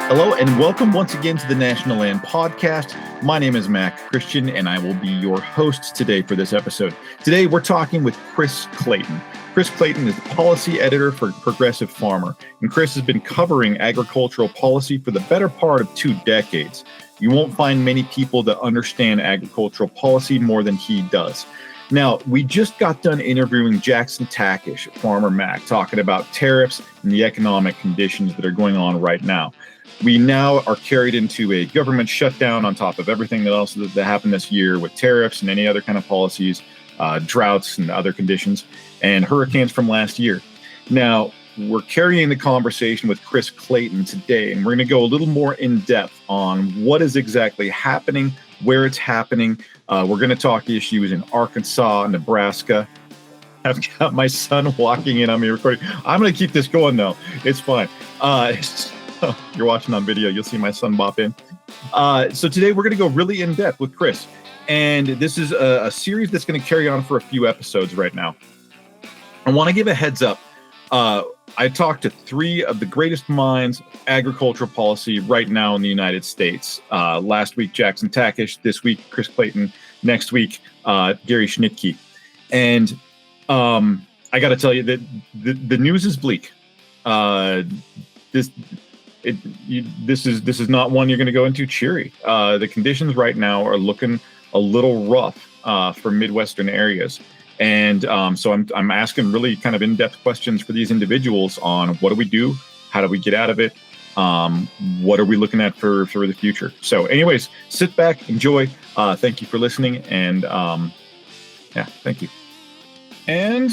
Hello and welcome once again to the National Land Podcast. My name is Mac Christian and I will be your host today for this episode. Today we're talking with Chris Clayton. Chris Clayton is the policy editor for Progressive Farmer, and Chris has been covering agricultural policy for the better part of 2 decades. You won't find many people that understand agricultural policy more than he does. Now, we just got done interviewing Jackson Takish at Farmer Mac, talking about tariffs and the economic conditions that are going on right now. We now are carried into a government shutdown on top of everything else that happened this year with tariffs and any other kind of policies, droughts and other conditions, and hurricanes from last year. Now, we're carrying the conversation with Chris Clayton today, and we're going to go a little more in depth on what is exactly happening, where it's happening. We're going to talk issues in Arkansas, Nebraska. I've got my son walking in on me recording. I'm going to keep this going, though. It's fine. You're watching on video. You'll see my son bop in. So today we're going to go really in depth with Chris. And this is a series that's going to carry on for a few episodes right now. I want to give a heads up. I talked to 3 of the greatest minds agricultural policy right now in the United States. Last week, Jackson Takish. This week, Chris Clayton. Next week, Gary Schnitke. And I got to tell you that the news is bleak. This is not one you're going to go into cheery. The conditions right now are looking a little rough for Midwestern areas. And so I'm asking really kind of in-depth questions for these individuals on what do we do? How do we get out of it? What are we looking at for the future? So anyways, sit back, enjoy. Thank you for listening. And thank you. And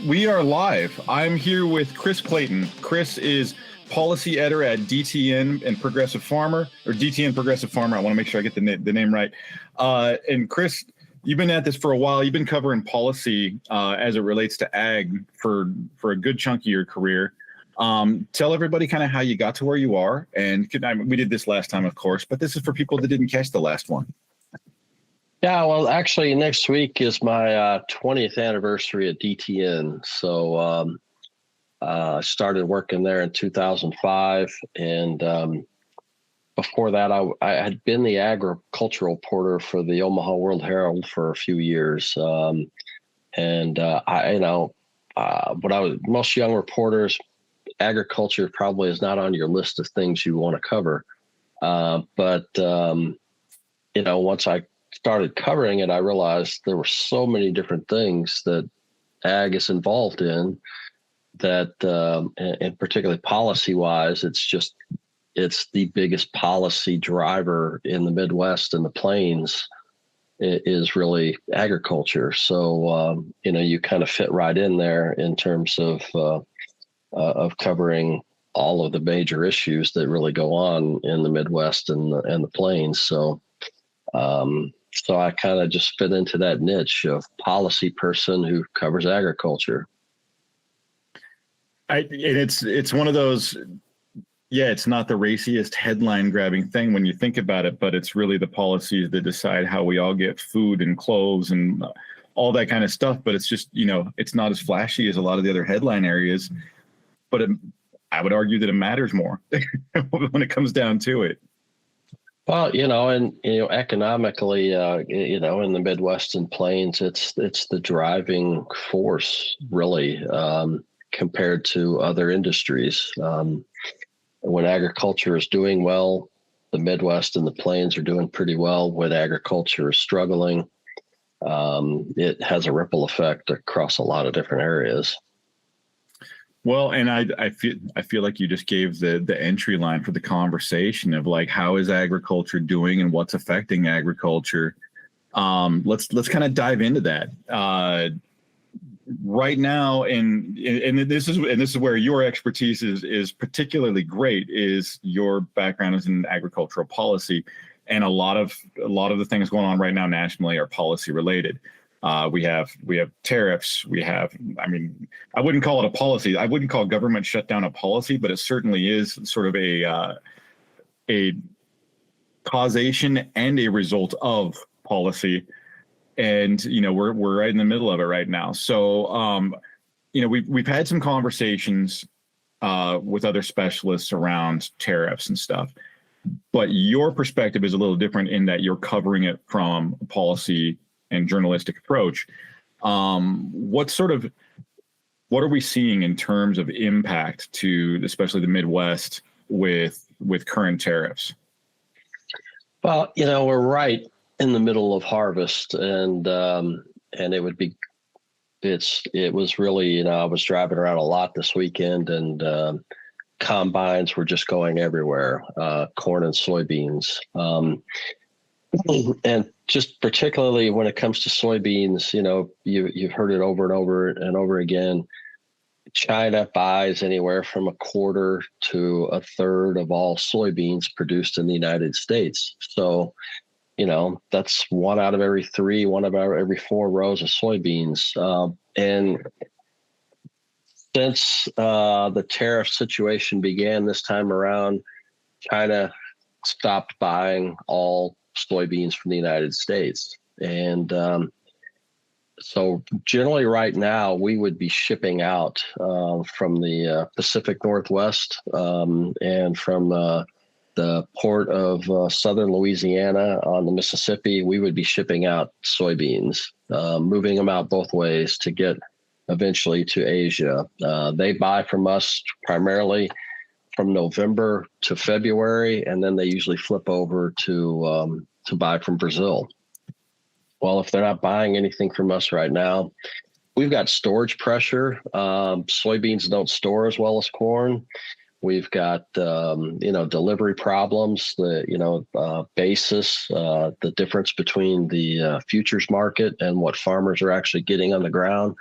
we are live. I'm here with Chris Clayton. Chris is policy editor at DTN and Progressive Farmer, or DTN Progressive Farmer. I want to make sure I get the name right. And Chris, you've been at this for a while. You've been covering policy as it relates to ag for a good chunk of your career. Tell everybody kind of how you got to where you are. And we did this last time, of course, but this is for people that didn't catch the last one. Yeah, well, actually, next week is my 20th anniversary at DTN. So I started working there in 2005, and before that, I had been the agricultural reporter for the Omaha World Herald for a few years. When I was most young reporters, agriculture probably is not on your list of things you want to cover. But once I started covering it, I realized there were so many different things that ag is involved in that, and particularly policy-wise, it's the biggest policy driver in the Midwest and the Plains is really agriculture. So, you kind of fit right in there in terms of covering all of the major issues that really go on in the Midwest and the Plains. So I kind of just fit into that niche of policy person who covers agriculture. It's one of those, it's not the raciest headline grabbing thing when you think about it, but it's really the policies that decide how we all get food and clothes and all that kind of stuff. But it's just, it's not as flashy as a lot of the other headline areas, but I would argue that it matters more when it comes down to it. Well, economically, in the Midwest and Plains, it's the driving force really, compared to other industries. When agriculture is doing well, the Midwest and the Plains are doing pretty well. When agriculture is struggling, it has a ripple effect across a lot of different areas. Well, and I feel like you just gave the entry line for the conversation of like, how is agriculture doing and what's affecting agriculture? Let's kind of dive into that. Right now, and this is where your expertise is particularly great. Is your background is in agricultural policy, and a lot of the things going on right now nationally are policy related. We have tariffs. I wouldn't call it a policy. I wouldn't call government shutdown a policy, but it certainly is sort of a causation and a result of policy. And, we're right in the middle of it right now. So, we've had some conversations with other specialists around tariffs and stuff. But your perspective is a little different in that you're covering it from a policy and journalistic approach. What are we seeing in terms of impact to especially the Midwest with current tariffs? Well, we're right in the middle of harvest, and it was really, I was driving around a lot this weekend, and combines were just going everywhere, corn and soybeans. And just particularly when it comes to soybeans, you've heard it over and over and over again. China buys anywhere from a quarter to a third of all soybeans produced in the United States. So, that's one out of every three, one out of every 4 rows of soybeans. And since the tariff situation began this time around, China stopped buying all soybeans from the United States. And so generally right now, we would be shipping out from the Pacific Northwest and from the port of southern Louisiana on the Mississippi. We would be shipping out soybeans, moving them out both ways to get eventually to Asia. They buy from us primarily from November to February, and then they usually flip over to buy from Brazil. Well, if they're not buying anything from us right now, we've got storage pressure. Soybeans don't store as well as corn. We've got, delivery problems, basis, the difference between the futures market and what farmers are actually getting on the ground.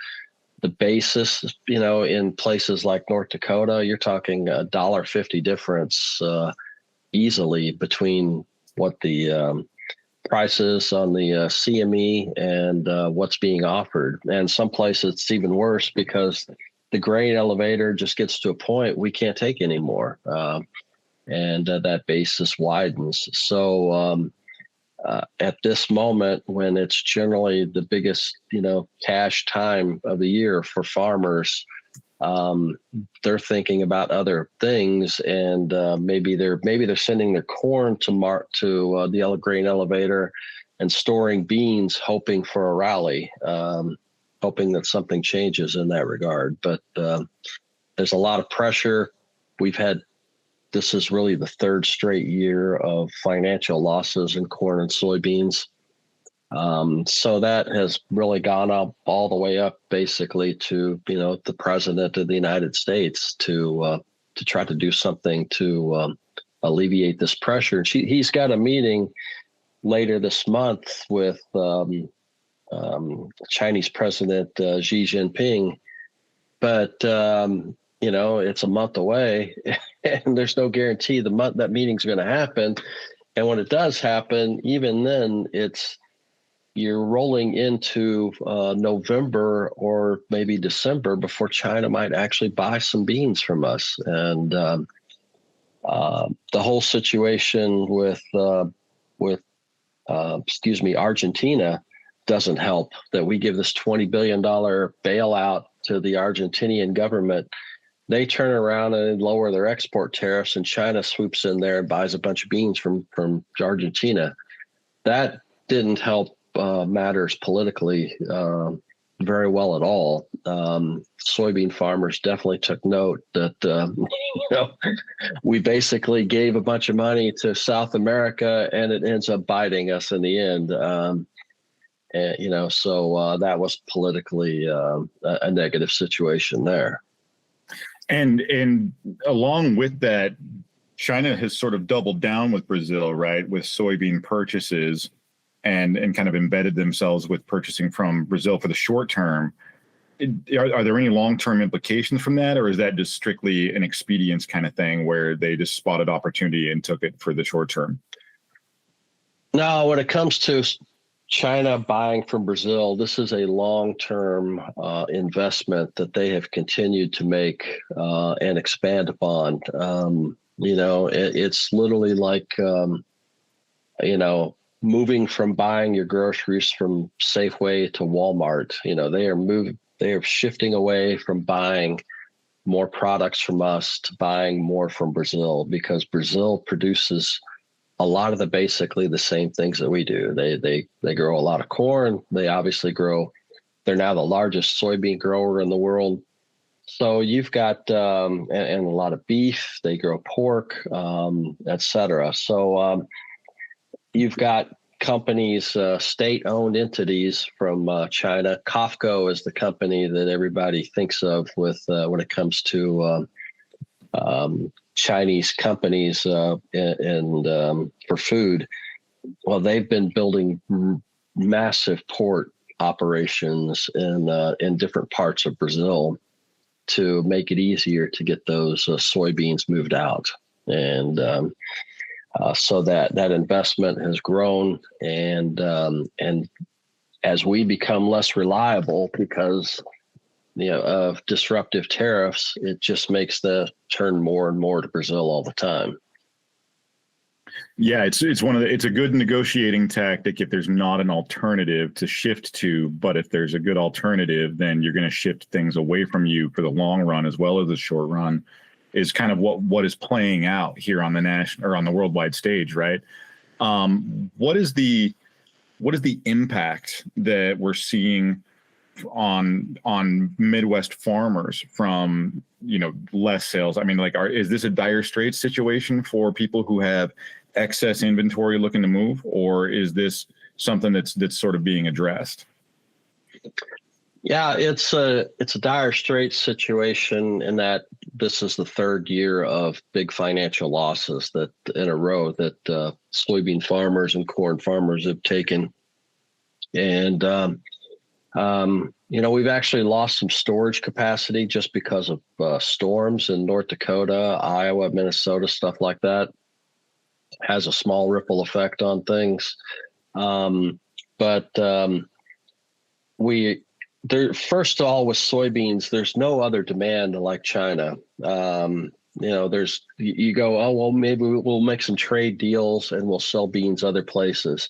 The basis, in places like North Dakota, you're talking $1.50 difference easily between what the prices on the CME and what's being offered. And some places it's even worse because the grain elevator just gets to a point we can't take anymore. And that basis widens. So at this moment, when it's generally the biggest, cash time of the year for farmers, they're thinking about other things, and maybe they're sending their corn to the grain elevator and storing beans, hoping for a rally, hoping that something changes in that regard. But there's a lot of pressure. This is really the 3rd straight year of financial losses in corn and soybeans. So that has really gone up all the way up basically to, the president of the United States to try to do something to alleviate this pressure. And he's got a meeting later this month with Chinese President Xi Jinping, but it's a month away, and there's no guarantee that meeting's going to happen. And when it does happen, even then, you're rolling into November or maybe December before China might actually buy some beans from us. And the whole situation with Argentina doesn't help, that we give this $20 billion bailout to the Argentinian government. They turn around and lower their export tariffs, and China swoops in there and buys a bunch of beans from Argentina. That didn't help matters politically very well at all. Soybean farmers definitely took note that we basically gave a bunch of money to South America, and it ends up biting us in the end. So that was politically a negative situation there. And along with that, China has sort of doubled down with Brazil, right, with soybean purchases, and kind of embedded themselves with purchasing from Brazil for the short term. Are there any long-term implications from that, or is that just strictly an expedience kind of thing where they just spotted opportunity and took it for the short term? No, when it comes to China buying from Brazil, this is a long-term investment that they have continued to make and expand upon. It's literally like, moving from buying your groceries from Safeway to Walmart. They are shifting away from buying more products from us to buying more from Brazil, because Brazil produces a lot of basically the same things that we do. They grow a lot of corn. They obviously they're now the largest soybean grower in the world. So you've got, and a lot of beef, they grow pork, et cetera. So you've got companies, state-owned entities from China. COFCO is the company that everybody thinks of with when it comes to Chinese companies and for food. Well, they've been building massive port operations in different parts of Brazil to make it easier to get those soybeans moved out. And so that investment has grown, and as we become less reliable because of disruptive tariffs, it just makes the turn more and more to Brazil all the time. Yeah, it's a good negotiating tactic if there's not an alternative to shift to, but if there's a good alternative, then you're going to shift things away from you for the long run as well as the short run, is kind of what is playing out here on the national or on the worldwide stage, right? What is the impact that we're seeing on Midwest farmers from less sales? I mean, is this a dire straits situation for people who have excess inventory looking to move, or is this something that's sort of being addressed? Yeah, it's a dire straits situation in that this is the third year of big financial losses that in a row that soybean farmers and corn farmers have taken. And we've actually lost some storage capacity just because of storms in North Dakota, Iowa, Minnesota, stuff like that. Has a small ripple effect on things. But first of all, with soybeans, there's no other demand like China. You go, oh, well, maybe we'll make some trade deals and we'll sell beans other places.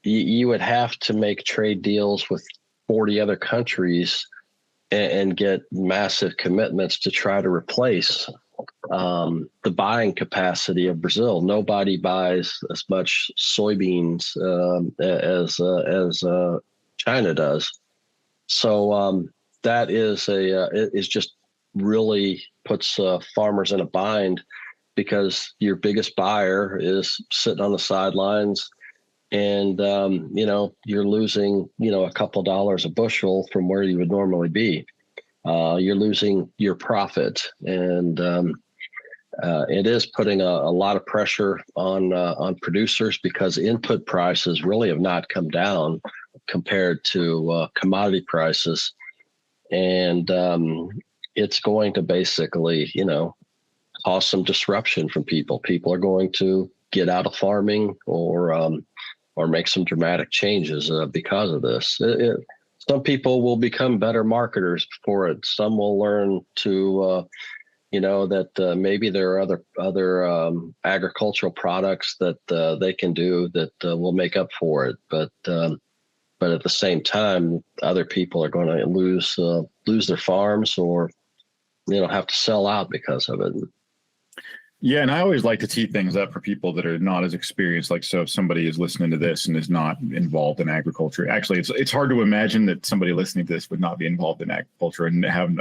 You would have to make trade deals with 40 other countries and get massive commitments to try to replace the buying capacity of Brazil. Nobody buys as much soybeans as China does. So that is just really puts farmers in a bind, because your biggest buyer is sitting on the sidelines, and you're losing a couple dollars a bushel from where you would normally be. You're losing your profit, and it is putting a lot of pressure on producers, because input prices really have not come down compared to commodity prices, and it's going to basically cause some disruption from people. People are going to get out of farming or make some dramatic changes because of this. Some people will become better marketers for it. Some will learn to, that maybe there are other agricultural products that they can do that will make up for it. But at the same time, other people are going to lose their farms, or have to sell out because of it. Yeah, and I always like to tee things up for people that are not as experienced. So if somebody is listening to this and is not involved in agriculture, actually, it's hard to imagine that somebody listening to this would not be involved in agriculture and have,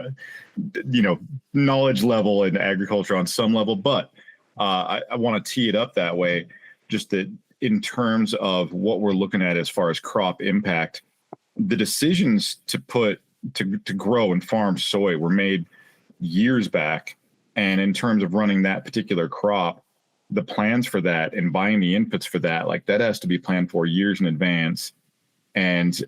knowledge level in agriculture on some level. But I want to tee it up that way, just that in terms of what we're looking at as far as crop impact, the decisions to grow and farm soy were made years back. And in terms of running that particular crop, the plans for that and buying the inputs for that, that has to be planned for years in advance. And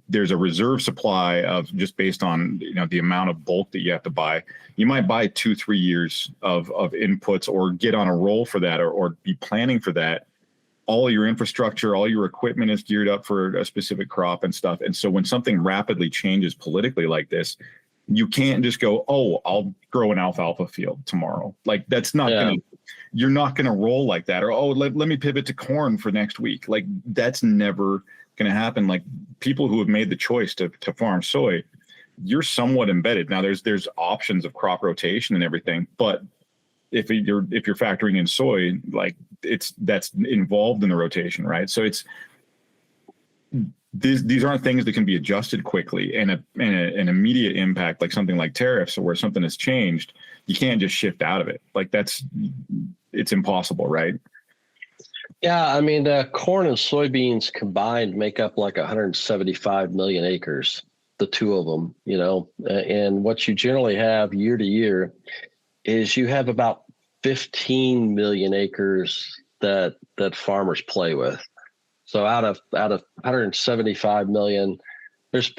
there's a reserve supply of, just based on, the amount of bulk that you have to buy. You might buy 2-3 years of inputs, or get on a roll for that, or be planning for that. All your infrastructure, all your equipment is geared up for a specific crop and stuff. And so when something rapidly changes politically like this, you can't just go, oh, I'll grow an alfalfa field tomorrow. That's not you're not going to roll like that. Or, oh, let me pivot to corn for next week. That's never going to happen. People who have made the choice to farm soy, you're somewhat embedded. Now there's options of crop rotation and everything, but if you're factoring in soy, like that's involved in the rotation, right? So these aren't things that can be adjusted quickly, and an immediate impact like something like tariffs, or where something has changed, you can't just shift out of it. Like it's impossible, right? Yeah, I mean, corn and soybeans combined make up like 175 million acres, the two of them, and what you generally have year to year is you have about 15 million acres that farmers play with. So out of 175 million, there's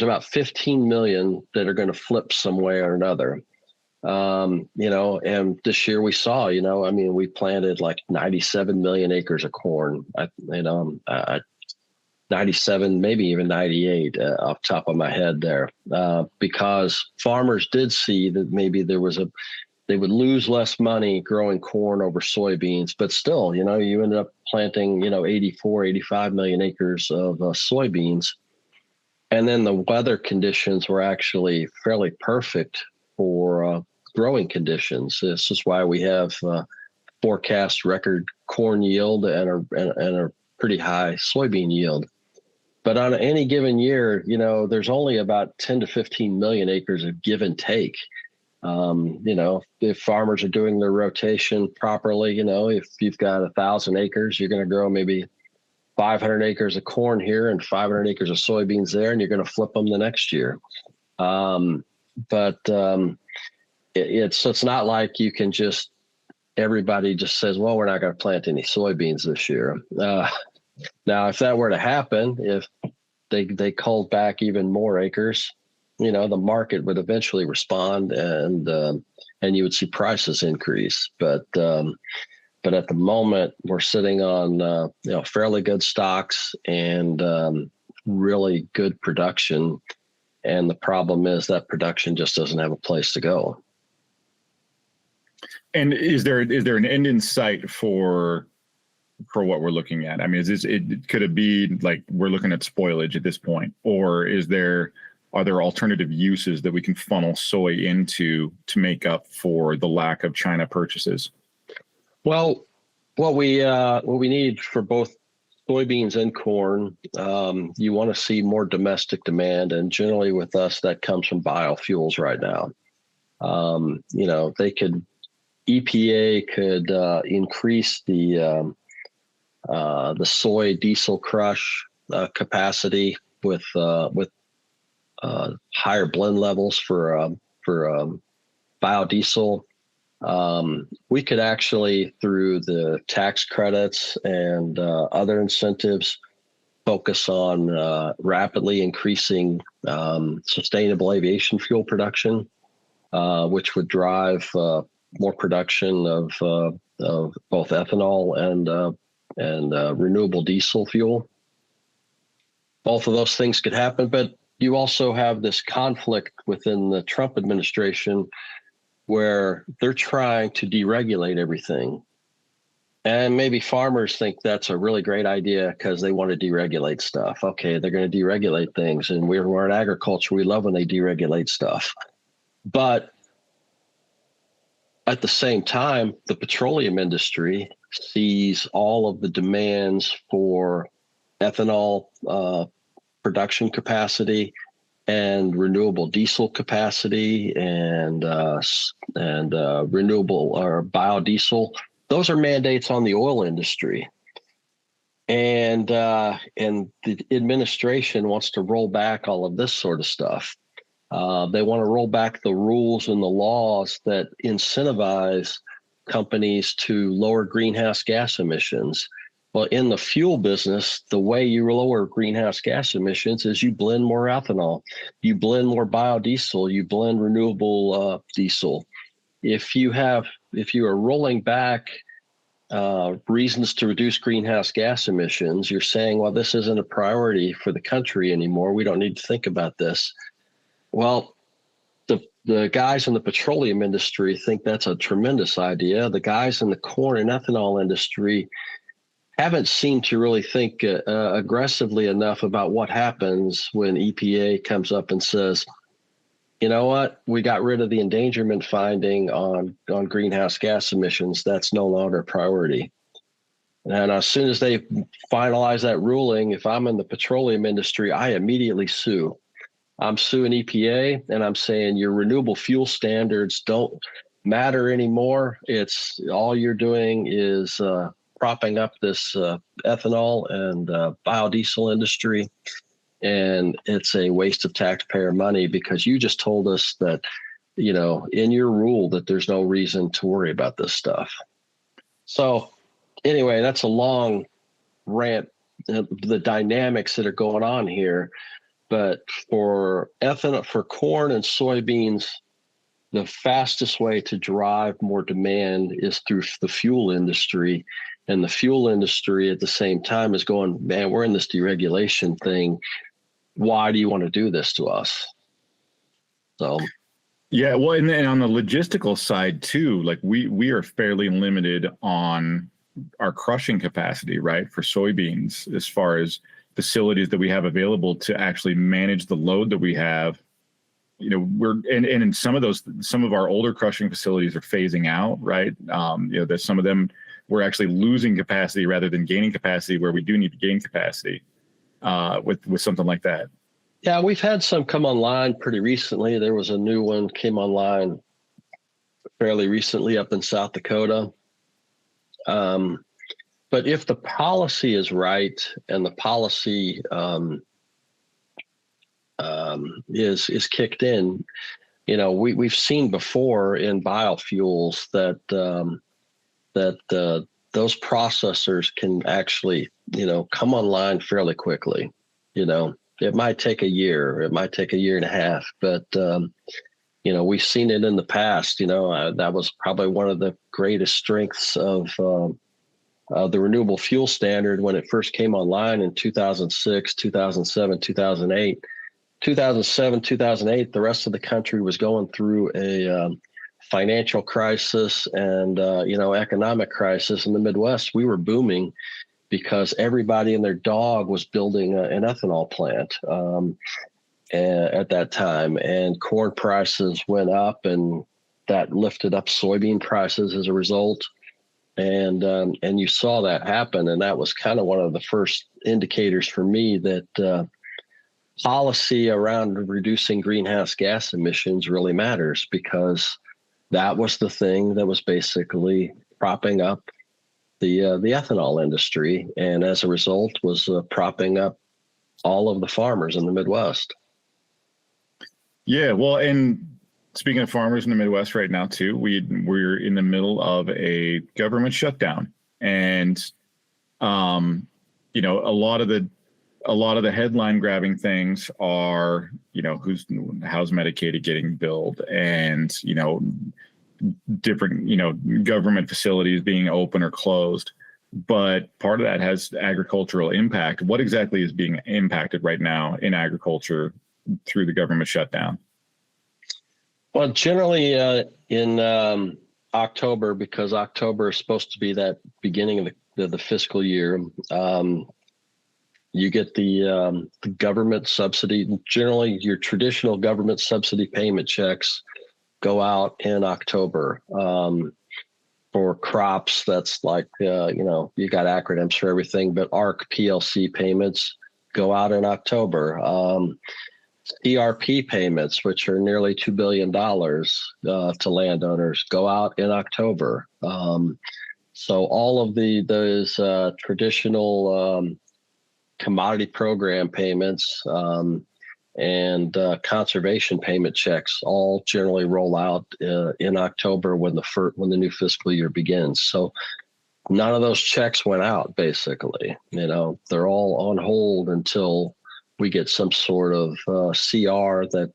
about 15 million that are going to flip some way or another. And this year we saw, we planted like 97 million acres of corn, 97, maybe even 98 off the top of my head there, because farmers did see that maybe they would lose less money growing corn over soybeans, but still, you ended up planting, 84, 85 million acres of soybeans. And then the weather conditions were actually fairly perfect for growing conditions. This is why we have forecast record corn yield and a pretty high soybean yield. But on any given year, there's only about 10 to 15 million acres of give and take. If farmers are doing their rotation properly, if you've got 1,000 acres, you're going to grow maybe 500 acres of corn here and 500 acres of soybeans there, and you're going to flip them the next year. It's not like you can everybody just says, well, we're not going to plant any soybeans this year. Now, if that were to happen, if they culled back even more acres, the market would eventually respond, and you would see prices increase. But at the moment, we're sitting on fairly good stocks and really good production. And the problem is that production just doesn't have a place to go. And is there an end in sight for what we're looking at? I mean, could it be like we're looking at spoilage at this point, or are there alternative uses that we can funnel soy into to make up for the lack of China purchases? Well, what we need for both soybeans and corn, you want to see more domestic demand, and generally with us that comes from biofuels right now. EPA could increase the soy diesel crush capacity with higher blend levels for biodiesel. We could actually, through the tax credits and other incentives, focus on rapidly increasing sustainable aviation fuel production, which would drive more production of both ethanol and renewable diesel fuel. Both of those things could happen, but you also have this conflict within the Trump administration where they're trying to deregulate everything. And maybe farmers think that's a really great idea because they want to deregulate stuff. Okay, they're going to deregulate things. And we're in agriculture. We love when they deregulate stuff. But at the same time, the petroleum industry sees all of the demands for ethanol production capacity and renewable diesel capacity and renewable or biodiesel. Those are mandates on the oil industry. And the administration wants to roll back all of this sort of stuff. They want to roll back the rules and the laws that incentivize companies to lower greenhouse gas emissions. Well, in the fuel business, the way you lower greenhouse gas emissions is you blend more ethanol, you blend more biodiesel, you blend renewable diesel. If you are rolling back reasons to reduce greenhouse gas emissions, you're saying, well, this isn't a priority for the country anymore. We don't need to think about this. Well, the guys in the petroleum industry think that's a tremendous idea. The guys in the corn and ethanol industry haven't seemed to really think aggressively enough about what happens when EPA comes up and says, you know what? We got rid of the endangerment finding on greenhouse gas emissions. That's no longer a priority. And as soon as they finalize that ruling, if I'm in the petroleum industry, I immediately sue. I'm suing EPA, and I'm saying your renewable fuel standards don't matter anymore. It's all you're doing is propping up this ethanol and biodiesel industry. And it's a waste of taxpayer money because you just told us that, in your rule that there's no reason to worry about this stuff. So anyway, that's a long rant, the dynamics that are going on here. But for ethanol, for corn and soybeans, the fastest way to drive more demand is through the fuel industry. And the fuel industry at the same time is going, man, we're in this deregulation thing. Why do you want to do this to us? So, yeah, well, and on the logistical side too, like we are fairly limited on our crushing capacity, right, for soybeans, as far as facilities that we have available to actually manage the load that we have. We're and in some of our older crushing facilities are phasing out, right? That some of them we're actually losing capacity rather than gaining capacity where we do need to gain capacity. With something like that. Yeah, we've had some come online pretty recently. There was a new one came online fairly recently up in South Dakota. But if the policy is right and the policy is kicked in, we've seen before in biofuels that those processors can actually, come online fairly quickly. It might take a year, it might take a year and a half, but, we've seen it in the past. That was probably one of the greatest strengths of the renewable fuel standard when it first came online in 2006, 2007, 2008. 2007, 2008, the rest of the country was going through a financial crisis and economic crisis. In the Midwest, we were booming because everybody and their dog was building an ethanol plant at that time, and corn prices went up, and that lifted up soybean prices as a result. And you saw that happen, and that was kind of one of the first indicators for me that policy around reducing greenhouse gas emissions really matters, because that was the thing that was basically propping up the ethanol industry, and as a result was propping up all of the farmers in the Midwest. Yeah, well, and speaking of farmers in the Midwest right now too, we're in the middle of a government shutdown, and a lot of the headline grabbing things are how's Medicaid getting billed, and different government facilities being open or closed. But part of that has agricultural impact. What exactly is being impacted right now in agriculture through the government shutdown? Well, generally in October, because October is supposed to be that beginning of the fiscal year, you get the government subsidy. Generally, your traditional government subsidy payment checks go out in October. For crops, that's like, you got acronyms for everything, but ARC PLC payments go out in October. ERP payments, which are nearly $2 billion to landowners, go out in October. So all of those traditional commodity program payments and conservation payment checks all generally roll out in October when the new fiscal year begins. So none of those checks went out, basically. They're all on hold until we get some sort of CR that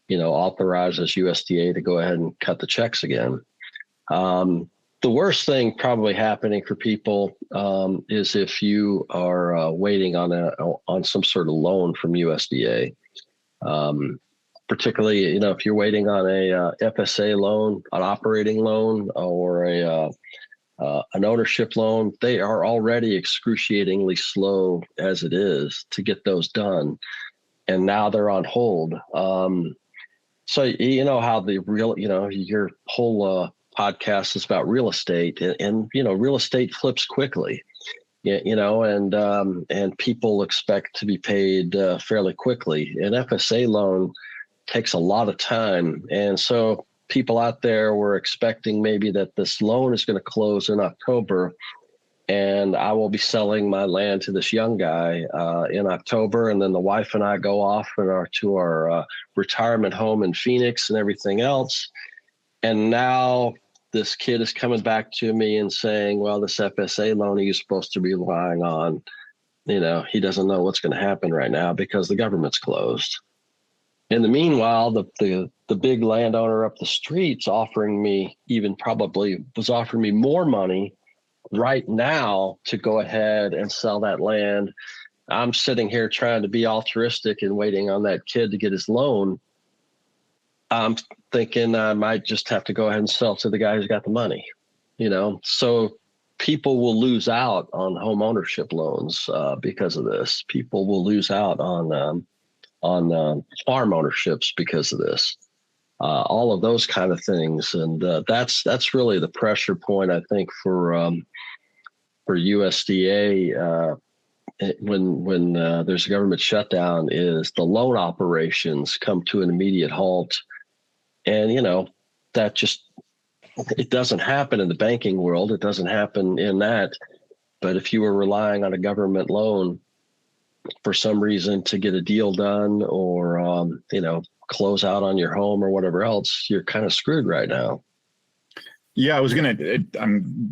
authorizes USDA to go ahead and cut the checks again. The worst thing probably happening for people is if you are waiting on some sort of loan from USDA. Particularly, if you're waiting on a FSA loan, an operating loan, or an ownership loan, they are already excruciatingly slow as it is to get those done, and now they're on hold. So you know how the real, your whole podcast is about real estate, and real estate flips quickly. And people expect to be paid fairly quickly. An FSA loan takes a lot of time, and so people out there were expecting maybe that this loan is going to close in October, and I will be selling my land to this young guy in October, and then the wife and I go off to our retirement home in Phoenix and everything else. And now this kid is coming back to me and saying, well, this FSA loan he's supposed to be relying on, he doesn't know what's going to happen right now because the government's closed. In the meanwhile, the big landowner up the street's offering me more money right now to go ahead and sell that land. I'm sitting here trying to be altruistic and waiting on that kid to get his loan. I'm thinking I might just have to go ahead and sell to the guy who's got the money, So people will lose out on home ownership loans because of this. People will lose out on farm ownerships because of this. All of those kind of things, and that's really the pressure point, I think, for USDA when there's a government shutdown, is the loan operations come to an immediate halt. And, that it doesn't happen in the banking world. It doesn't happen in that. But if you were relying on a government loan for some reason to get a deal done or, close out on your home or whatever else, you're kind of screwed right now. Yeah, I was going to,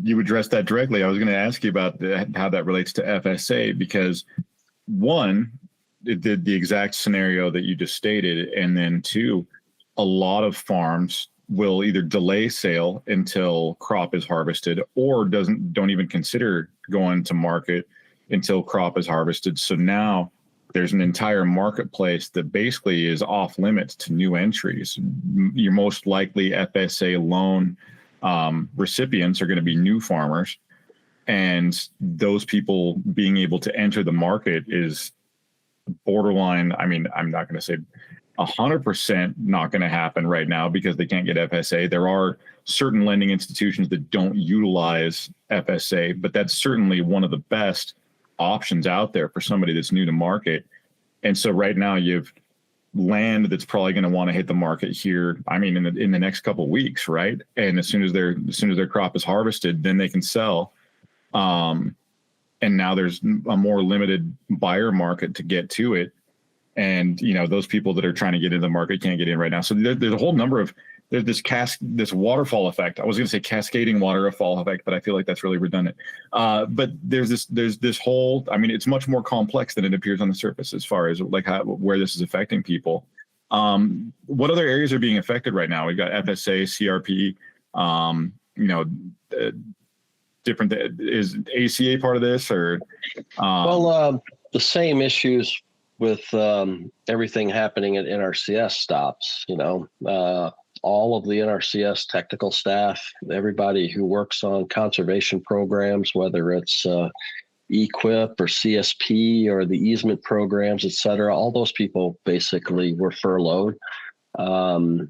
you addressed that directly. I was going to ask you about how that relates to FSA, because one, the exact scenario that you just stated, and then two, a lot of farms will either delay sale until crop is harvested or don't even consider going to market until crop is harvested. So now there's an entire marketplace that basically is off limits to new entries. Your most likely FSA loan recipients are going to be new farmers, and those people being able to enter the market is borderline. I mean, I'm not going to say 100% not going to happen right now because they can't get FSA. There are certain lending institutions that don't utilize FSA, but that's certainly one of the best options out there for somebody that's new to market. And so right now you've land that's probably going to want to hit the market here. I mean, in the next couple of weeks, right? And as soon as their crop is harvested, then they can sell. And now there's a more limited buyer market to get to it. And, those people that are trying to get into the market can't get in right now. So there's a whole number of, there's this waterfall effect. I was going to say cascading waterfall effect, but I feel like that's really redundant. But there's this whole, I mean, it's much more complex than it appears on the surface as far as like where this is affecting people. What other areas are being affected right now? We've got FSA, CRP, different, is ACA part of this or? The same issues with everything happening at NRCS stops, all of the NRCS technical staff, everybody who works on conservation programs, whether it's EQIP or CSP or the easement programs, et cetera, all those people basically were furloughed. The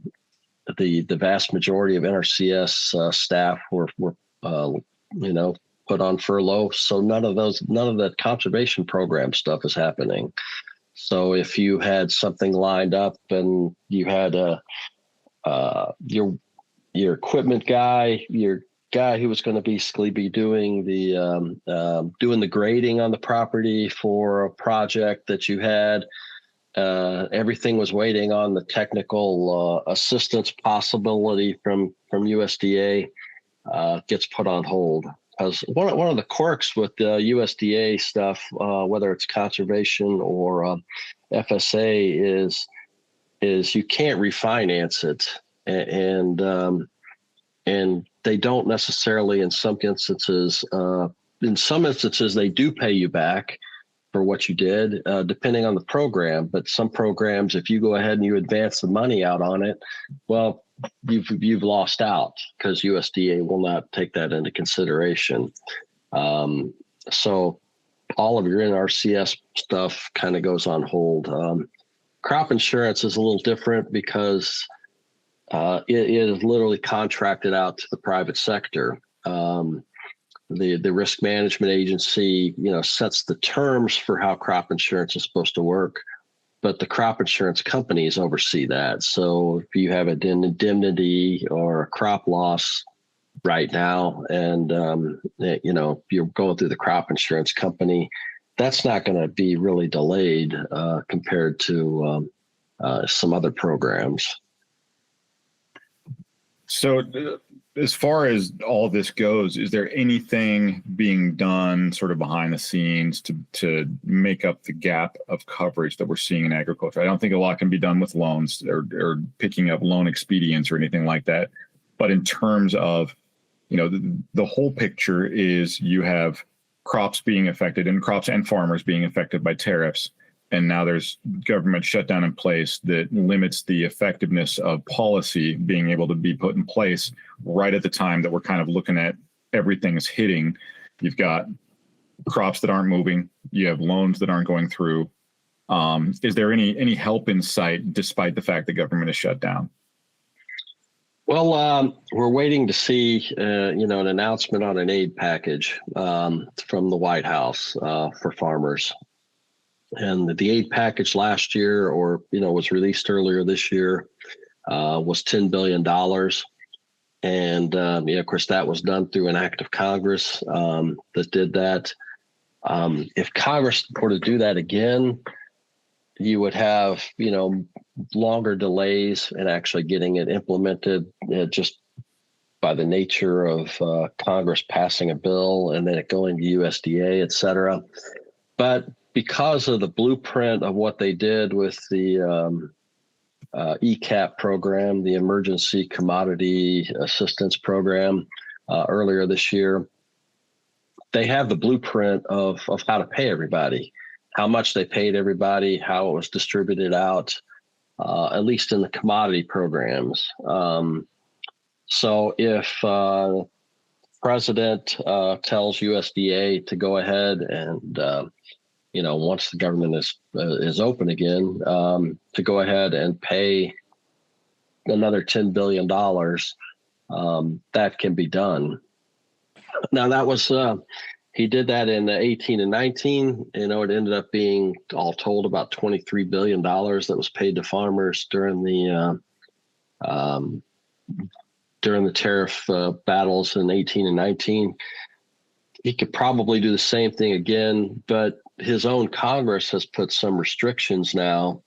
vast majority of NRCS staff were put on furlough. So none of the conservation program stuff is happening. So if you had something lined up and you had your equipment guy, your guy who was going to basically be doing the grading on the property for a project that you had, everything was waiting on the technical assistance possibility from USDA, gets put on hold. Because one of the quirks with the USDA stuff, whether it's conservation or FSA, is you can't refinance it, and they don't necessarily. In some instances, they do pay you back for what you did, depending on the program. But some programs, if you go ahead and you advance the money out on it, well, you've lost out because USDA will not take that into consideration. So all of your NRCS stuff kind of goes on hold. Crop insurance is a little different because it is literally contracted out to the private sector. The risk management agency, sets the terms for how crop insurance is supposed to work, but the crop insurance companies oversee that. So if you have an indemnity or a crop loss right now, and you're going through the crop insurance company, that's not going to be really delayed compared to some other programs. So as far as all this goes, is there anything being done sort of behind the scenes to make up the gap of coverage that we're seeing in agriculture? I don't think a lot can be done with loans or picking up loan expedients or anything like that. But in terms of, the whole picture is you have crops being affected, and crops and farmers being affected by tariffs. And now there's government shutdown in place that limits the effectiveness of policy being able to be put in place right at the time that we're kind of looking at everything is hitting. You've got crops that aren't moving. You have loans that aren't going through. Is there any help in sight despite the fact that government is shut down? Well, we're waiting to see, an announcement on an aid package from the White House for farmers. And the aid package last year, or was released earlier this year, was $10 billion. And of course, that was done through an act of Congress that did that. If Congress were to do that again, you would have longer delays in actually getting it implemented, just by the nature of Congress passing a bill and then it going to USDA, et cetera. But because of the blueprint of what they did with the ECAP program, the Emergency Commodity Assistance Program, earlier this year, they have the blueprint of how to pay everybody, how much they paid everybody, how it was distributed out, at least in the commodity programs. So if President tells USDA to go ahead and once the government is open again, to go ahead and pay another $10 billion, that can be done. Now that was, he did that in 18 and 19. It ended up being all told about $23 billion that was paid to farmers during the tariff battles in 18 and 19. He could probably do the same thing again, but his own Congress has put some restrictions now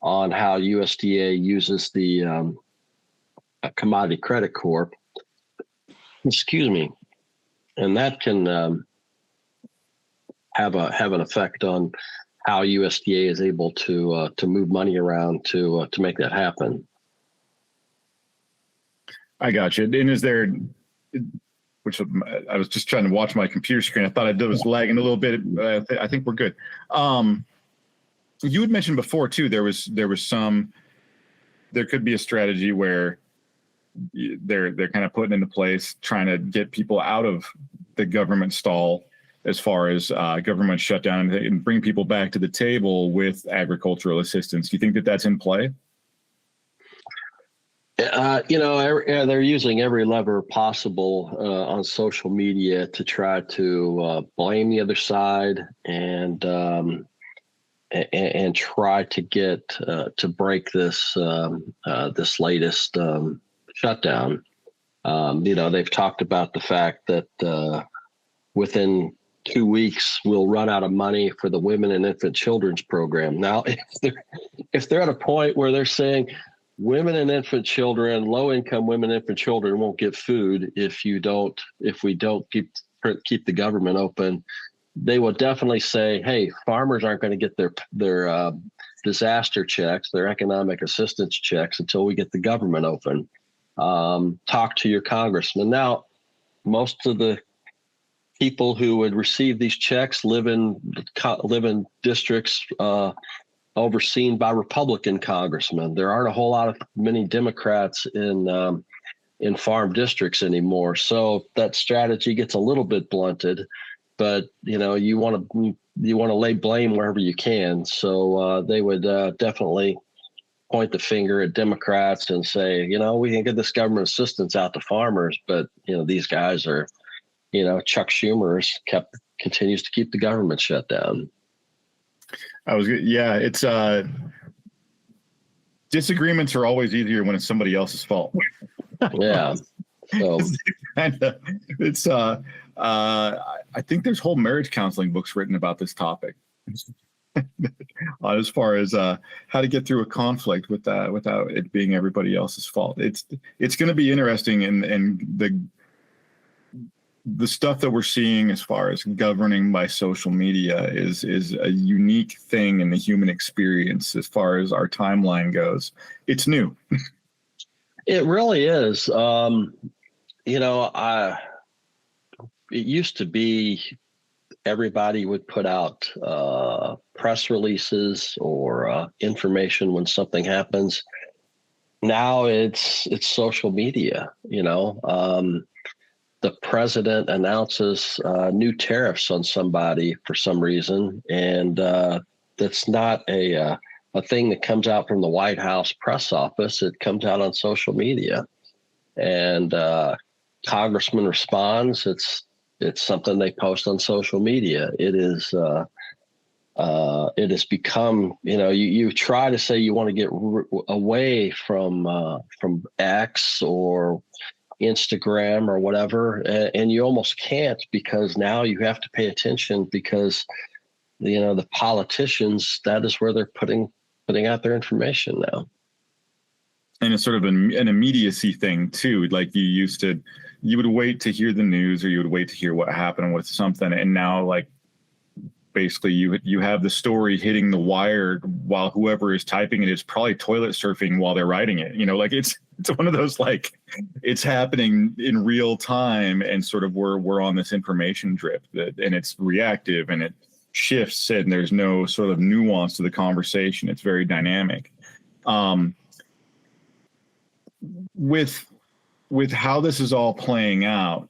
on how USDA uses the Commodity Credit Corp. Excuse me, and that can have an effect on how USDA is able to move money around to make that happen. I got you. And is there? Which I was just trying to watch my computer screen. I thought I was lagging a little bit. I think we're good. You had mentioned before too. There could be a strategy where they're kind of putting into place, trying to get people out of the government stall as far as government shutdown and bring people back to the table with agricultural assistance. Do you think that that's in play? They're using every lever possible on social media to try to blame the other side and try to get to break this this latest shutdown. They've talked about the fact that within 2 weeks we'll run out of money for the Women and Infant Children's Program. Now, if they're at a point where they're saying women and infant children, low-income women and infant children won't get food if we don't keep the government open, they will definitely say, hey, farmers aren't going to get their disaster checks, their economic assistance checks until we get the government open. Talk to your congressman. Now, most of the people who would receive these checks live in districts overseen by Republican congressmen. There aren't a whole lot of many Democrats in farm districts anymore. So that strategy gets a little bit blunted, but you want to lay blame wherever you can. So they would definitely point the finger at Democrats and say, we can get this government assistance out to farmers, but these guys are, Chuck Schumer's continues to keep the government shut down. It's disagreements are always easier when it's somebody else's fault. Yeah. So I think there's whole marriage counseling books written about this topic. As far as how to get through a conflict without it being everybody else's fault. It's going to be interesting, and the stuff that we're seeing as far as governing by social media is a unique thing in the human experience as far as our timeline goes. It's new. It really is. It used to be everybody would put out press releases or information when something happens. Now it's social media. The president announces new tariffs on somebody for some reason, and that's not a thing that comes out from the White House press office. It comes out on social media, and Congressman responds. It's something they post on social media. It has become, you try to say you want to get away from X or Instagram or whatever, and you almost can't, because now you have to pay attention, because the politicians, that is where they're putting out their information now. And it's sort of an immediacy thing too. Like you would wait to hear the news, or you would wait to hear what happened with something, and now like basically you have the story hitting the wire while whoever is typing it is probably toilet surfing while they're writing it. Like it's one of those, like, it's happening in real time, and sort of we're on this information drip and it's reactive and it shifts, and there's no sort of nuance to the conversation. It's very dynamic. With how this is all playing out,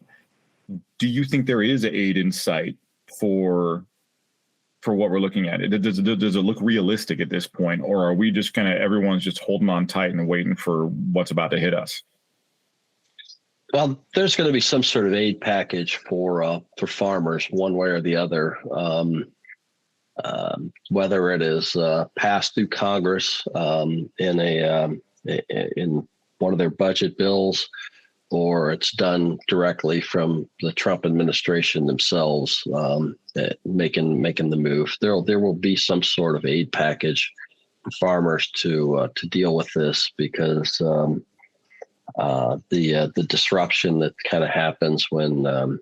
do you think there is aid in sight for what we're looking at? Does it look realistic at this point, or are we just everyone's just holding on tight and waiting for what's about to hit us? Well, there's going to be some sort of aid package for farmers, one way or the other. Whether it is passed through Congress in one of their budget bills, or it's done directly from the Trump administration themselves, making the move. There will be some sort of aid package for farmers to deal with this, because the disruption that kind of happens when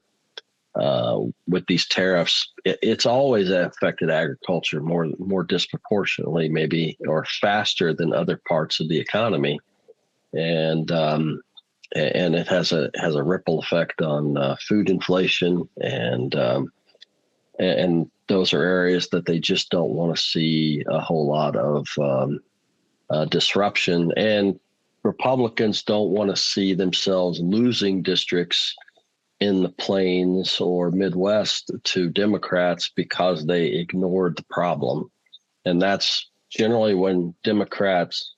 with these tariffs, it's always affected agriculture more disproportionately, maybe, or faster than other parts of the economy, and it has a ripple effect on food inflation, and those are areas that they just don't want to see a whole lot of disruption. And Republicans don't want to see themselves losing districts in the Plains or Midwest to Democrats because they ignored the problem. And that's generally when Democrats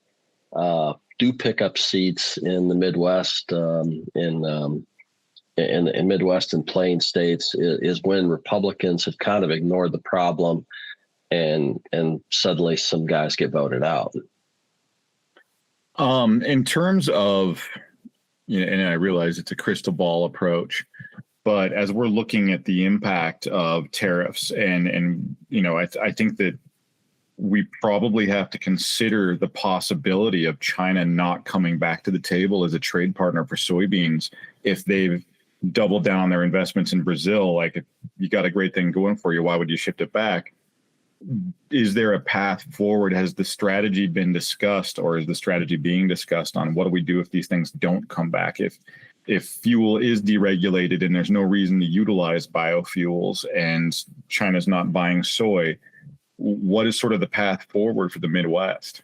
do pick up seats in the Midwest, in Midwest and Plain states, is when Republicans have kind of ignored the problem, and suddenly some guys get voted out. In terms of, and I realize it's a crystal ball approach, but as we're looking at the impact of tariffs, and I think that we probably have to consider the possibility of China not coming back to the table as a trade partner for soybeans if they've doubled down their investments in Brazil. Like, if you got a great thing going for you, why would you shift it back? Is there a path forward? Has the strategy been discussed, or is the strategy being discussed on what do we do if these things don't come back? If fuel is deregulated and there's no reason to utilize biofuels and China's not buying soy, what is sort of the path forward for the Midwest?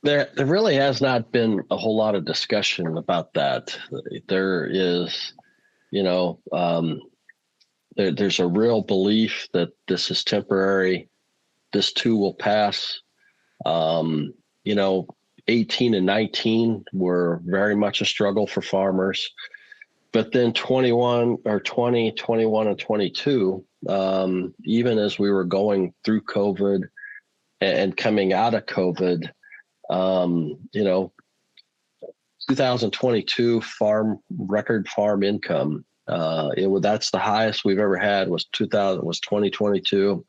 There really has not been a whole lot of discussion about that. There is, there's a real belief that this is temporary. This too will pass. 18 and 19 were very much a struggle for farmers. But then 21 or 20, 21 and 22, even as we were going through COVID and coming out of COVID, 2022 record farm income. That's the highest we've ever had was 2022.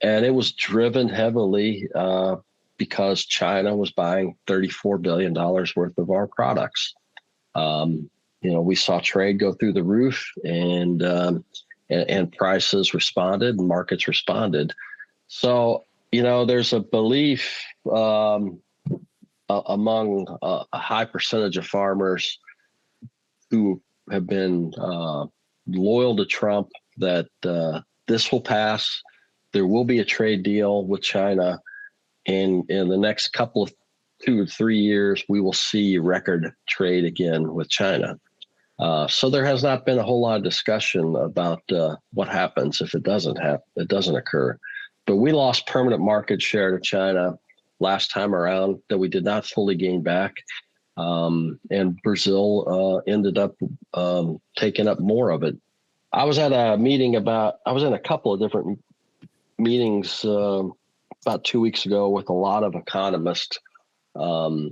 And it was driven heavily because China was buying $34 billion worth of our products. We saw trade go through the roof, and prices responded and markets responded. So, there's a belief among a high percentage of farmers who have been loyal to Trump that this will pass. There will be a trade deal with China. And in the next couple of 2 or 3 years, we will see record trade again with China. So there has not been a whole lot of discussion about what happens if it doesn't occur. But we lost permanent market share to China last time around that we did not fully gain back. And Brazil ended up taking up more of it. I was in a couple of different meetings about 2 weeks ago with a lot of economists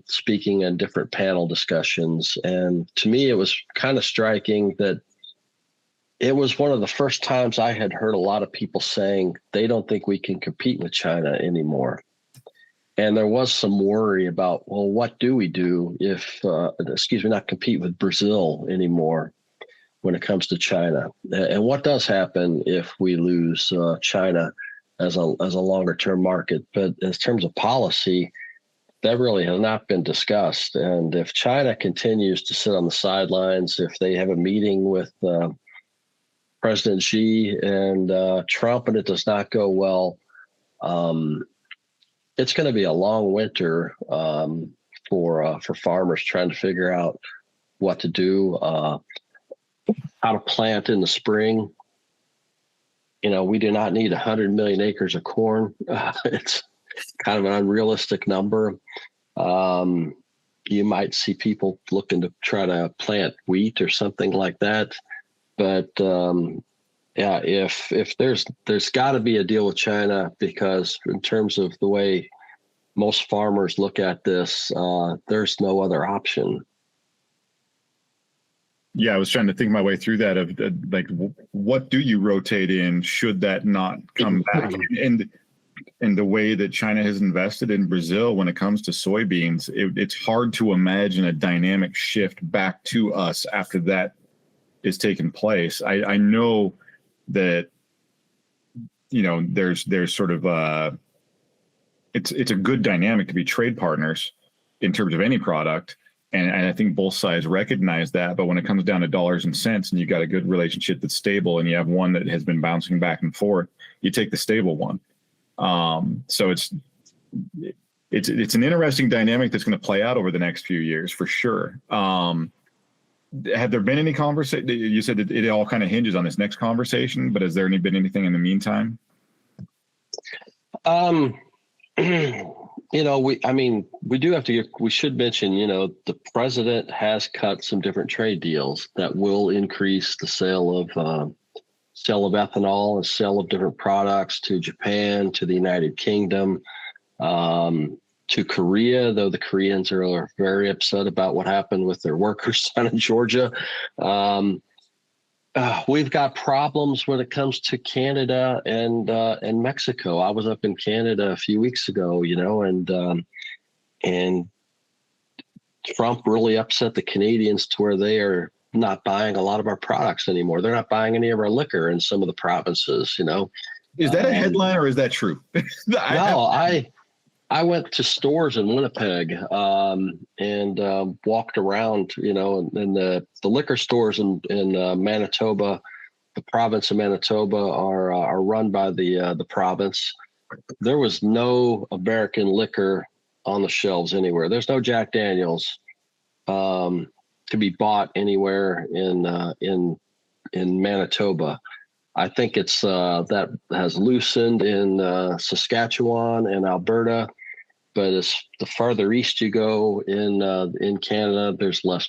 speaking in different panel discussions. And to me, it was kind of striking that it was one of the first times I had heard a lot of people saying they don't think we can compete with China anymore. And there was some worry about, well, what do we do if, not compete with Brazil anymore when it comes to China? And what does happen if we lose China as a longer term market? But in terms of policy, that really has not been discussed. And if China continues to sit on the sidelines, if they have a meeting with President Xi and Trump and it does not go well, it's going to be a long winter for farmers trying to figure out what to do, how to plant in the spring. We do not need 100 million acres of corn. It's kind of an unrealistic number. You might see people looking to try to plant wheat or something like that. But if there's got to be a deal with China, because in terms of the way most farmers look at this, there's no other option. Yeah, I was trying to think my way through that of what do you rotate in should that not come back? And the way that China has invested in Brazil when it comes to soybeans, it's hard to imagine a dynamic shift back to us after that is taking place. I know that, there's sort of it's a good dynamic to be trade partners in terms of any product. And I think both sides recognize that. But when it comes down to dollars and cents and you got a good relationship that's stable and you have one that has been bouncing back and forth, you take the stable one. So it's an interesting dynamic that's going to play out over the next few years for sure. Have there been any conversation? You said that it all kind of hinges on this next conversation, but has there been anything in the meantime? We should mention, the president has cut some different trade deals that will increase the sale of ethanol and sale of different products to Japan, to the United Kingdom, to Korea, though the Koreans are very upset about what happened with their workers down in Georgia. We've got problems when it comes to Canada and Mexico. I was up in Canada a few weeks ago, and Trump really upset the Canadians to where they are not buying a lot of our products anymore. They're not buying any of our liquor in some of the provinces, Is that a headline or is that true? I went to stores in Winnipeg and walked around, and the liquor stores in Manitoba, the province of Manitoba, are run by the province. There was no American liquor on the shelves anywhere. There's no Jack Daniels to be bought anywhere in Manitoba. I think it's that has loosened in Saskatchewan and Alberta, but as the farther east you go in Canada, there's less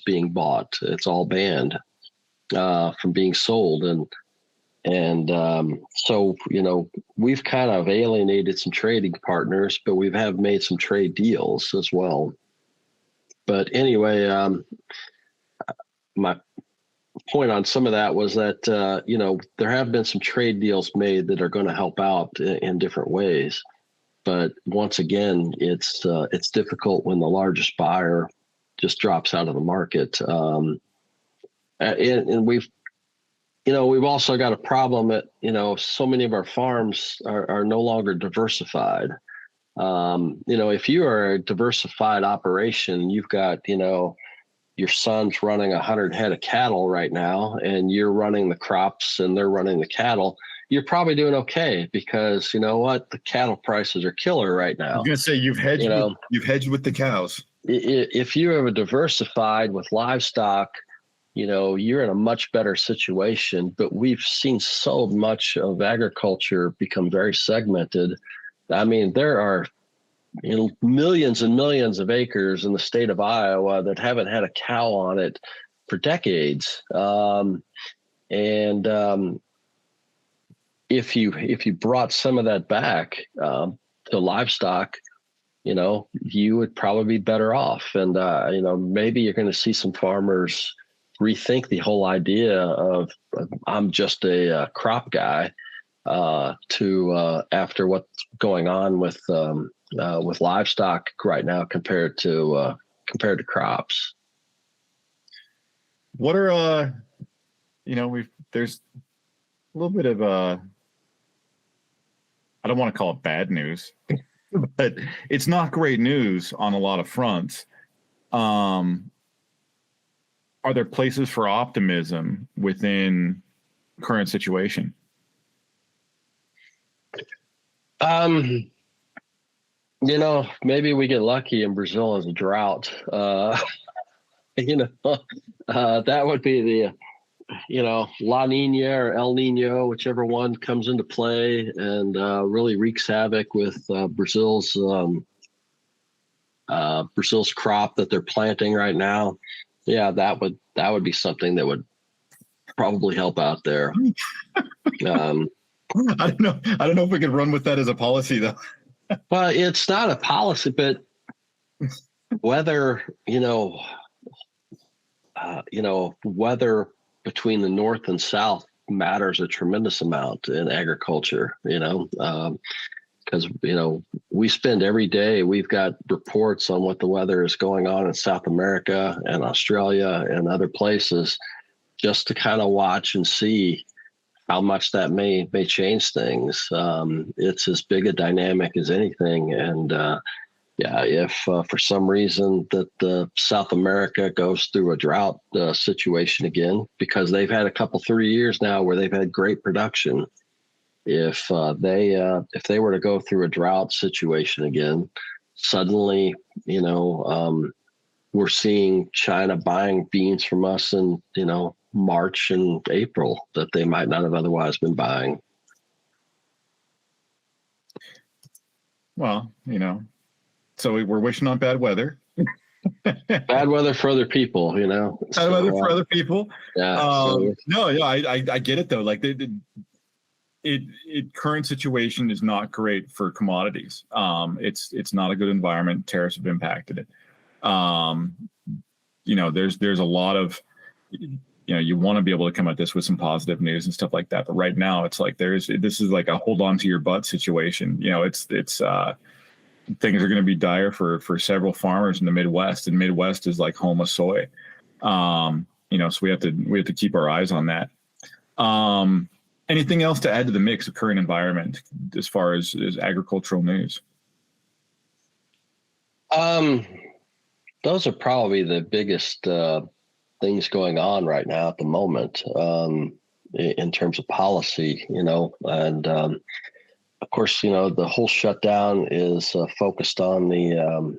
being bought. It's all banned from being sold, and so we've kind of alienated some trading partners, but we have made some trade deals as well. But anyway, my point on some of that was that there have been some trade deals made that are going to help out in different ways. But once again, it's difficult when the largest buyer just drops out of the market. And we've also got a problem that, so many of our farms are no longer diversified. If you are a diversified operation, you've got, your son's running 100 head of cattle right now, and you're running the crops and they're running the cattle, you're probably doing okay, because you know what? The cattle prices are killer right now. I was going to say, you've hedged with the cows. If you have a diversified with livestock, you're in a much better situation. But we've seen so much of agriculture become very segmented. I mean, there are millions and millions of acres in the state of Iowa that haven't had a cow on it for decades. If you brought some of that back to livestock, you would probably be better off. And maybe you're going to see some farmers rethink the whole idea of I'm just a crop guy to after what's going on with livestock right now compared to crops. What are there's a little bit of I don't want to call it bad news, but it's not great news on a lot of fronts. Are there places for optimism within current situation? Maybe we get lucky and Brazil has a drought. That would be the, La Nina or El Nino, whichever one comes into play and really wreaks havoc with Brazil's crop that they're planting right now. Yeah, that would be something that would probably help out there. I don't know if we could run with that as a policy, though. Well, it's not a policy, but whether weather between the north and south matters a tremendous amount in agriculture. Because we spend every day, we've got reports on what the weather is going on in South America and Australia and other places, just to kind of watch and see how much that may change things. It's as big a dynamic as anything. And if for some reason that South America goes through a drought situation again, because they've had a couple 3 years now where they've had great production. If they were to go through a drought situation again, suddenly, we're seeing China buying beans from us in, March and April that they might not have otherwise been buying. Well, so we're wishing on bad weather. Bad weather for other people, Bad weather for other people. Yeah. I get it though. Like current situation is not great for commodities. It's not a good environment. Tariffs have impacted it. There's a lot of, you want to be able to come at this with some positive news and stuff like that. But right now it's like this is like a hold on to your butt situation. It's things are going to be dire for several farmers in the Midwest, and Midwest is like home of soy. So we have to keep our eyes on that. Anything else to add to the mix of current environment as far as agricultural news? Those are probably the biggest things going on right now at the moment in terms of policy, and of course, the whole shutdown is focused on the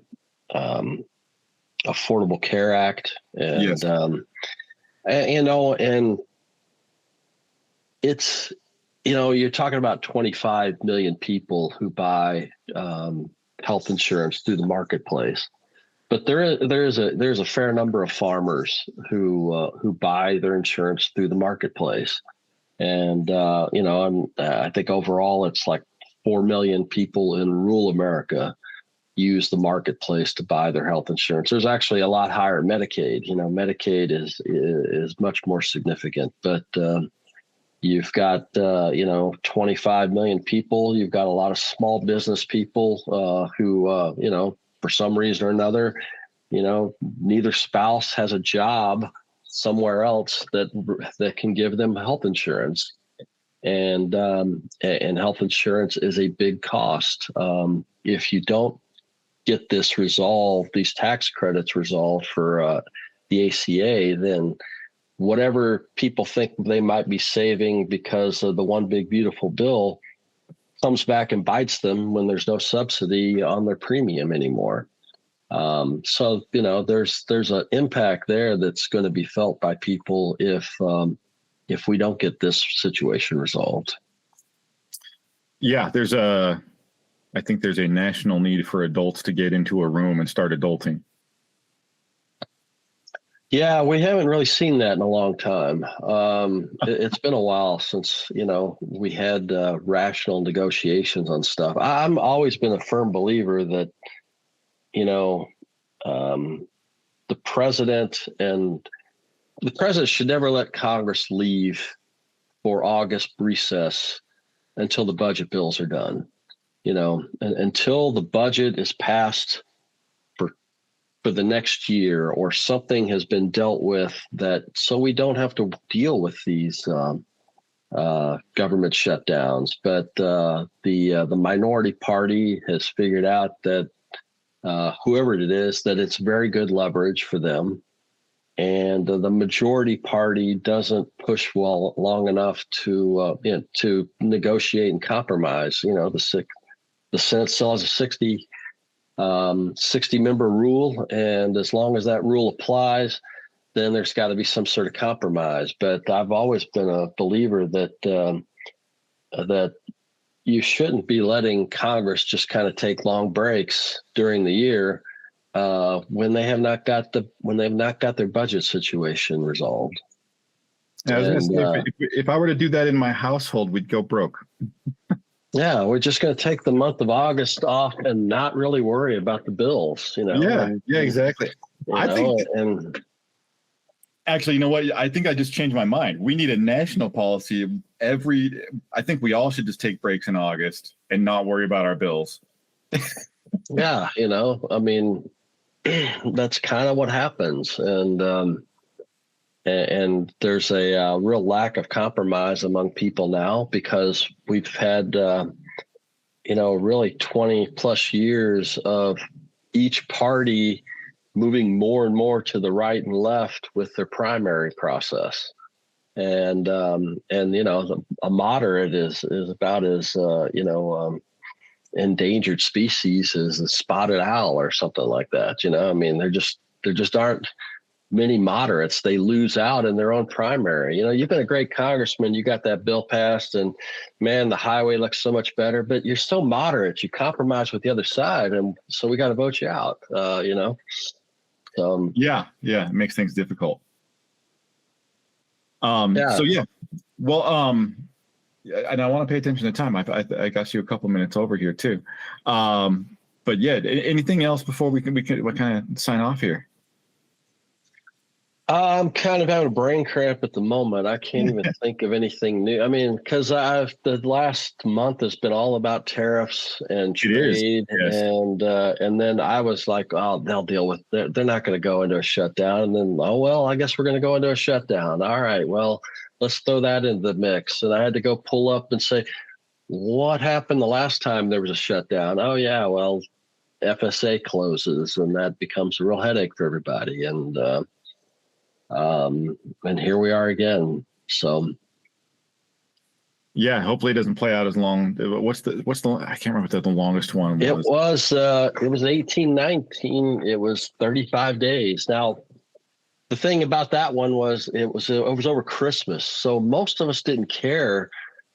Affordable Care Act, and yes. And it's, you're talking about 25 million people who buy health insurance through the marketplace. But there's a fair number of farmers who buy their insurance through the marketplace, and I think overall it's like 4 million people in rural America use the marketplace to buy their health insurance. There's actually a lot higher Medicaid. Medicaid is much more significant, but you've got 25 million people. You've got a lot of small business people who for some reason or another, neither spouse has a job somewhere else that can give them health insurance, and health insurance is a big cost. If you don't get this resolved, these tax credits resolved for the ACA, then whatever people think they might be saving because of the one big beautiful bill comes back and bites them when there's no subsidy on their premium anymore. So there's an impact there that's going to be felt by people if we don't get this situation resolved. Yeah, I think there's a national need for adults to get into a room and start adulting. Yeah, we haven't really seen that in a long time. It's been a while since, we had rational negotiations on stuff. I've always been a firm believer that, the president should never let Congress leave for August recess until the budget bills are done. Until the budget is passed for the next year, or something has been dealt with so we don't have to deal with these government shutdowns. But the minority party has figured out that whoever it is, that it's very good leverage for them, and the majority party doesn't push long enough to negotiate and compromise. The Senate still has a 60 member rule, and as long as that rule applies, then there's got to be some sort of compromise. But I've always been a believer that you shouldn't be letting Congress just kind of take long breaks during the year when they've not got their budget situation resolved. I was going to say, if I were to do that in my household, we'd go broke. Yeah, we're just going to take the month of August off and not really worry about the bills, Yeah, exactly. Actually, you know what? I think I just changed my mind. We need a national policy. I think we all should just take breaks in August and not worry about our bills. Yeah, that's kind of what happens. And there's a real lack of compromise among people now, because we've had, really 20 plus years of each party moving more and more to the right and left with their primary process. And a moderate is about as, endangered species as a spotted owl or something like that. There just aren't many moderates. They lose out in their own primary. You've been a great congressman. You got that bill passed, and man, the highway looks so much better, but you're still moderate. You compromise with the other side, and so we got to vote you out. Yeah, it makes things difficult. Yeah. So yeah, well, and I want to pay attention to time. I got you a couple minutes over here too. But yeah, anything else before we kind of sign off here? I'm kind of having a brain cramp at the moment. I can't even think of anything new. Because the last month has been all about tariffs and trade, yes. And then I was like, oh, they'll deal with it. They're not going to go into a shutdown. And then, oh well, I guess we're going to go into a shutdown. All right, well, let's throw that into the mix. And I had to go pull up and say, what happened the last time there was a shutdown? Oh yeah, well, FSA closes, and that becomes a real headache for everybody. And here we are again. So yeah, hopefully it doesn't play out as long. What's the I can't remember what the longest one was. It was 1819. It was 35 days. Now, the thing about that one was it was over Christmas. So most of us didn't care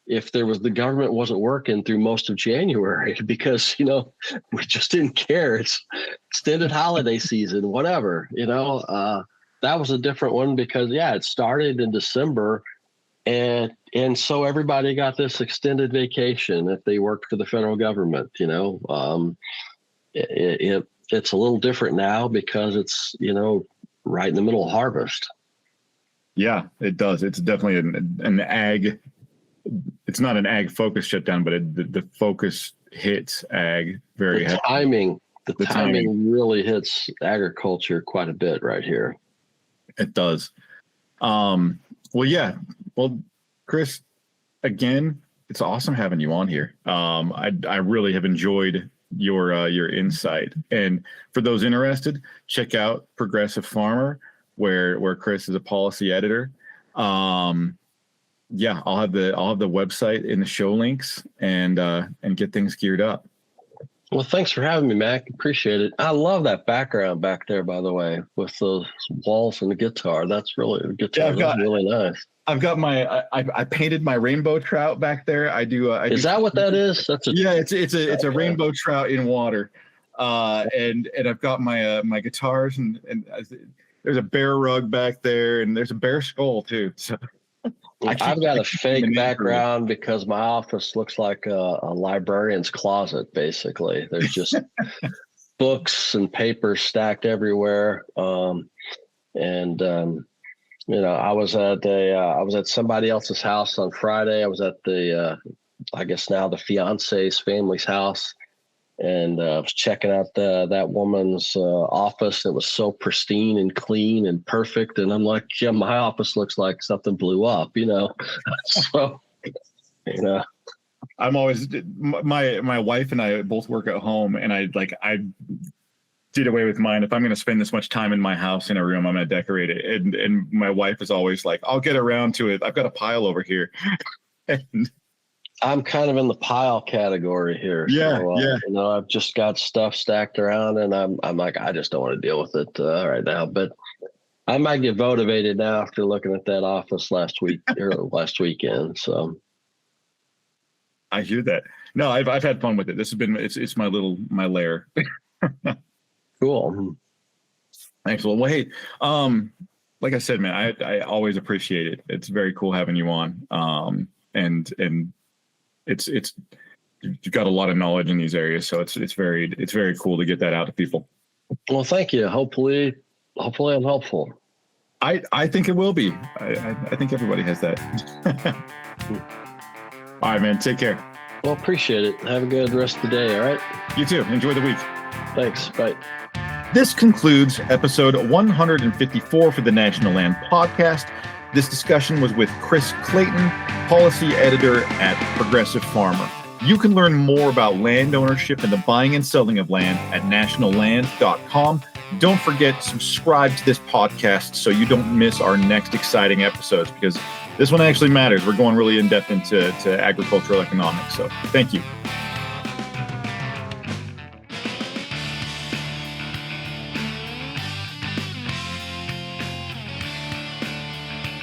if the government wasn't working through most of January because, we just didn't care. It's extended holiday season, whatever, that was a different one because it started in December and so everybody got this extended vacation if they worked for the federal government, it's a little different now because it's, right in the middle of harvest. Yeah, it does. It's definitely an ag. It's not an ag focused shutdown, but the focus hits ag very heavily. The timing really hits agriculture quite a bit right here. It does. Well, Chris, again, it's awesome having you on here. I really have enjoyed your insight. And for those interested, check out Progressive Farmer, where Chris is a policy editor. I'll have the website in the show links and get things geared up. Well, thanks for having me, Mac. Appreciate it. I love that background back there, by the way, with those walls and the guitar. That's really really nice. I've got I painted my rainbow trout back there. Is that what that is? It's a rainbow trout in water. And I've got my guitars and there's a bear rug back there and there's a bear skull too. So I've got a fake background because my office looks like a librarian's closet, basically. There's just books and papers stacked everywhere. I was at somebody else's house on Friday. I was at I guess now the fiance's family's house. And I was checking out that woman's office. It was so pristine and clean and perfect. And I'm like, yeah, my office looks like something blew up, So, I'm always my wife and I both work at home, and I did away with mine. If I'm going to spend this much time in my house in a room, I'm going to decorate it. And my wife is always like, I'll get around to it. I've got a pile over here. And I'm kind of in the pile category here. So, I've just got stuff stacked around, and I'm like, I just don't want to deal with it right now. But I might get motivated now after looking at that office last weekend. So I hear that. No, I've had fun with it. This has been it's my lair. Cool. Excellent. Well, hey, like I said, man, I always appreciate it. It's very cool having you on. And it's you've got a lot of knowledge in these areas, so it's very cool to get that out to people. Well, thank you. Hopefully I'm helpful. I think it will be. I think everybody has that. All right, man. Take care. Well, appreciate it. Have a good rest of the day. All right. You too. Enjoy the week. Thanks. Bye. This concludes episode 154 for the National Land Podcast. This discussion was with Chris Clayton, policy editor at Progressive Farmer. You can learn more about land ownership and the buying and selling of land at nationalland.com. Don't forget, subscribe to this podcast so you don't miss our next exciting episodes, because this one actually matters. We're going really in depth into agricultural economics. So thank you.